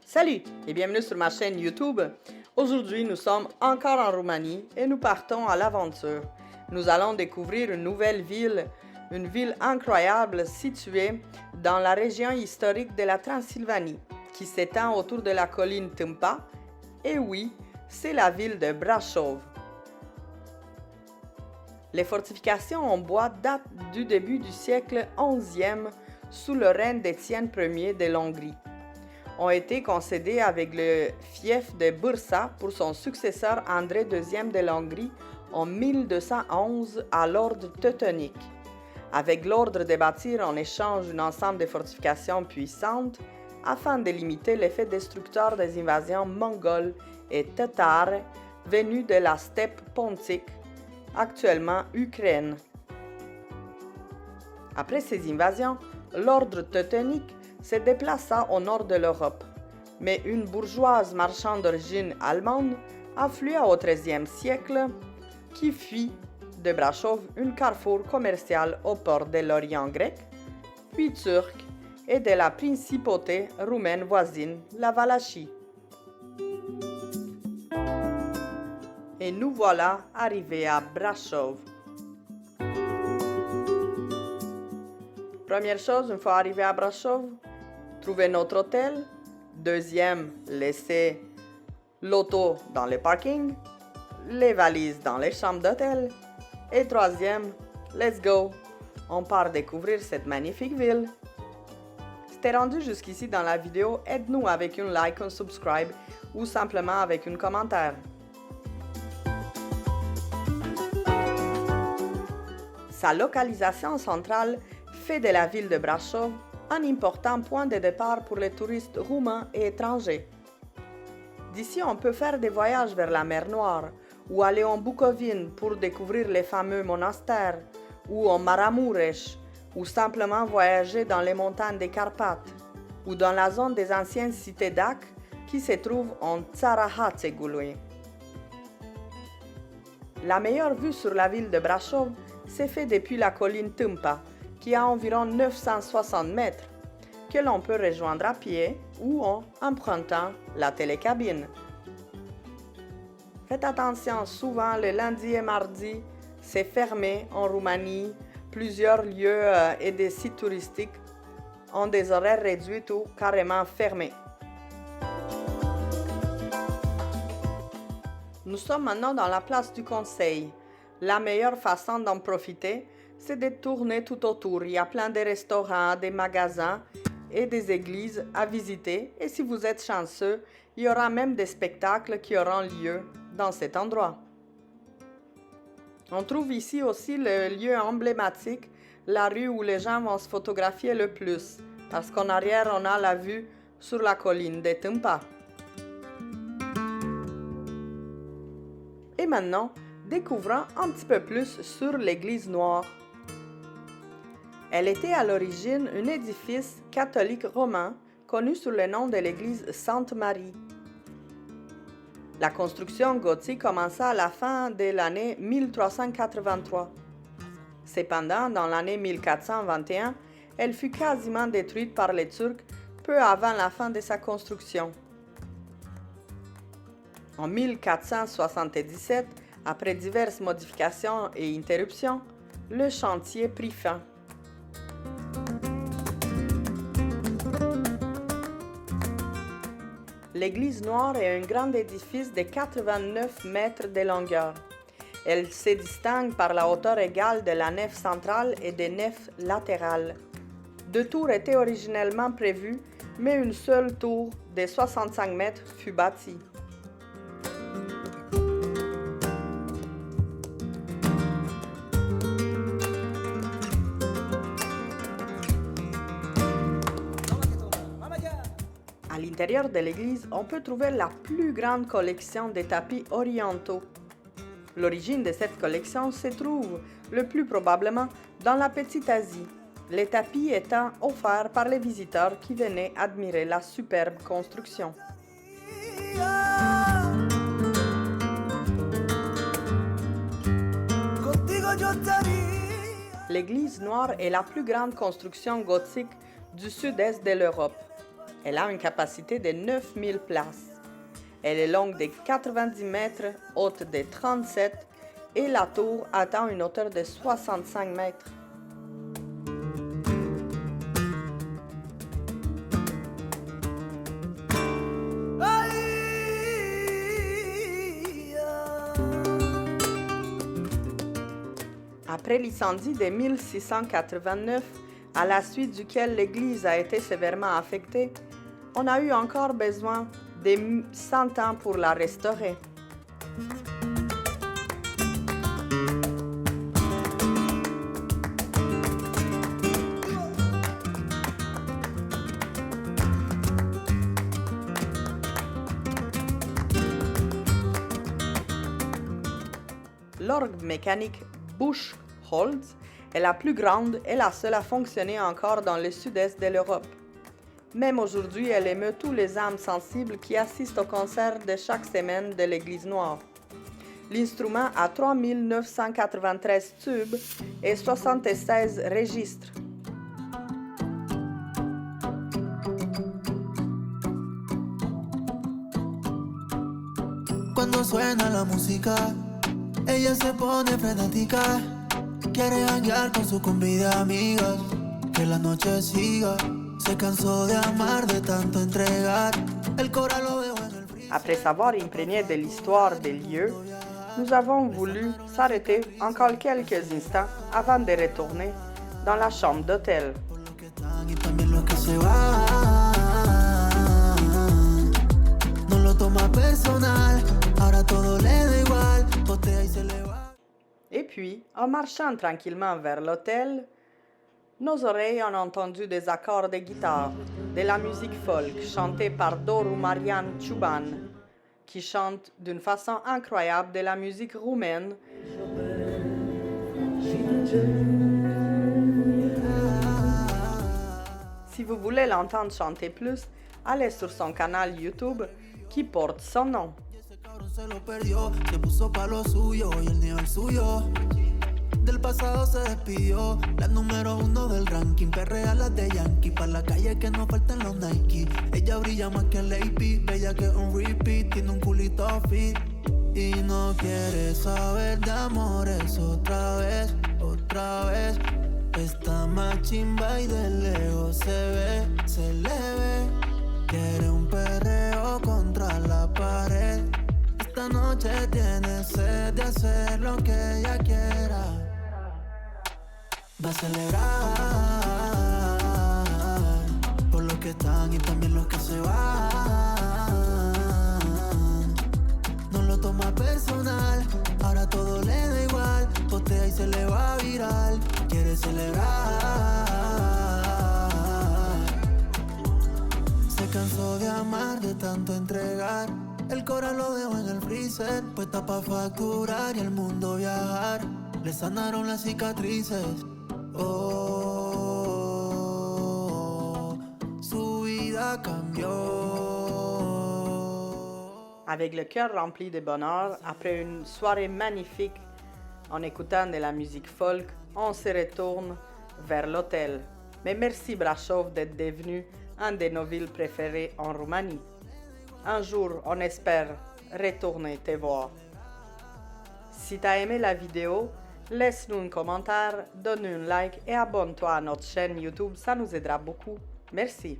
Salut et bienvenue sur ma chaîne YouTube. Aujourd'hui, nous sommes encore en Roumanie et nous partons à l'aventure. Nous allons découvrir une nouvelle ville, une ville incroyable située dans la région historique de la Transylvanie, qui s'étend autour de la colline Tâmpa. Et oui, c'est la ville de Brașov. Les fortifications en bois datent du début du siècle XIe sous le règne d'Étienne Ier de Hongrie. Ont été concédées avec le fief de Bârșa pour son successeur André II de Hongrie en 1211 à l'ordre teutonique, avec l'ordre de bâtir en échange un ensemble de fortifications puissantes afin de limiter l'effet destructeur des invasions mongoles et tatares venues de la steppe pontique, actuellement Ukraine. Après ces invasions, l'ordre teutonique se déplaça au nord de l'Europe, mais une bourgeoise marchande d'origine allemande afflua au XIIIe siècle qui fit de Brașov un carrefour commercial au port de l'Orient grec, puis turc et de la principauté roumaine voisine, la Valachie. Et nous voilà arrivés à Brașov. Première chose, une fois arrivé à Brașov, trouver notre hôtel. Deuxième, laisser l'auto dans le parking, les valises dans les chambres d'hôtel. Et troisième, let's go, on part découvrir cette magnifique ville. Si t'es rendu jusqu'ici dans la vidéo, aide-nous avec un like, un subscribe ou simplement avec un commentaire. Sa localisation centrale fait de la ville de Brașov un important point de départ pour les touristes roumains et étrangers. D'ici, on peut faire des voyages vers la mer Noire, ou aller en Bucovine pour découvrir les fameux monastères, ou en Maramureș, ou simplement voyager dans les montagnes des Carpates, ou dans la zone des anciennes cités d'Ac qui se trouve en Țara Hațegului. La meilleure vue sur la ville de Brașov se fait depuis la colline Tâmpa, qui a environ 960 mètres, que l'on peut rejoindre à pied ou en empruntant la télécabine. Faites attention, souvent le lundi et mardi, c'est fermé en Roumanie. Plusieurs lieux et des sites touristiques ont des horaires réduits ou carrément fermés. Nous sommes maintenant dans la place du Conseil. La meilleure façon d'en profiter, c'est de tourner tout autour. Il y a plein de restaurants, des magasins et des églises à visiter. Et si vous êtes chanceux, il y aura même des spectacles qui auront lieu dans cet endroit. On trouve ici aussi le lieu emblématique, la rue où les gens vont se photographier le plus, parce qu'en arrière, on a la vue sur la colline de Tâmpa. Et maintenant, découvrons un petit peu plus sur l'église noire. Elle était à l'origine un édifice catholique romain connu sous le nom de l'église Sainte-Marie. La construction gothique commença à la fin de l'année 1383. Cependant, dans l'année 1421, elle fut quasiment détruite par les Turcs peu avant la fin de sa construction. En 1477, après diverses modifications et interruptions, le chantier prit fin. L'église noire est un grand édifice de 89 mètres de longueur. Elle se distingue par la hauteur égale de la nef centrale et des nefs latérales. Deux tours étaient originellement prévues, mais une seule tour de 65 mètres fut bâtie. À l'intérieur de l'église, on peut trouver la plus grande collection de tapis orientaux. L'origine de cette collection se trouve, le plus probablement, dans la Petite Asie, les tapis étant offerts par les visiteurs qui venaient admirer la superbe construction. L'église noire est la plus grande construction gothique du sud-est de l'Europe. Elle a une capacité de 9000 places. Elle est longue de 90 mètres, haute de 37 et la tour atteint une hauteur de 65 mètres. Après l'incendie de 1689, à la suite duquel l'église a été sévèrement affectée, on a eu encore besoin de 100 ans pour la restaurer. L'orgue mécanique Buchholz est la plus grande et la seule à fonctionner encore dans le sud-est de l'Europe. Même aujourd'hui, elle émeut tous les âmes sensibles qui assistent au concert de chaque semaine de l'Église noire. L'instrument a 3993 tubes et 76 registres. Cuando suena la música, ella se pone frenética. Quiere janguear con su combi de amigas. Que la noche siga. Se cansó de amar, de tanto entregar. El coral lo dejó en el frío. Après s'avoir imprégné de l'histoire des lieux, nous avons voulu s'arrêter encore quelques instants avant de retourner dans la chambre d'hôtel. Por los que están y también los que se van. No lo toma personal. Ahora todo le da igual. Postea y se le va. Et puis, en marchant tranquillement vers l'hôtel, nos oreilles ont entendu des accords de guitare, de la musique folk chantée par Doru Marian Ciuban, qui chante d'une façon incroyable de la musique roumaine. Si vous voulez l'entendre chanter plus, allez sur son canal YouTube qui porte son nom. Ese cabrón se lo perdió, se puso pa' lo suyo y el nivel suyo. Del pasado se despidió, la número 1 del ranking, perrea las de Yankee, pa' la calle que no falten los Nike. Ella brilla más que el AP, bella que un repeat, tiene un culito fit. Y no quiere saber de amores otra vez, otra vez. Está más chimba y de lejos se ve, se le ve. Quiere un perreo contra la pared. Esta noche tiene sed de hacer lo que ella quiera. Va a celebrar por los que están y también los que se van. No lo toma personal, ahora todo le da igual. Postea y se le va viral. Quiere celebrar. Se cansó de amar, de tanto entregar. El coral lo dejó en el freezer, puesta pa' facturar y el mundo viajar. Le sanaron las cicatrices. Oh, su vida cambió. Avec le cœur rempli de bonheur, après une soirée magnifique, en écoutant de la musique folk, on se retourne vers l'hôtel. Mais merci Brașov d'être devenu un de nos villes préférées en Roumanie. Un jour, on espère retourner te voir. Si t'as aimé la vidéo, laisse-nous un commentaire, donne-nous un like et abonne-toi à notre chaîne YouTube, ça nous aidera beaucoup. Merci.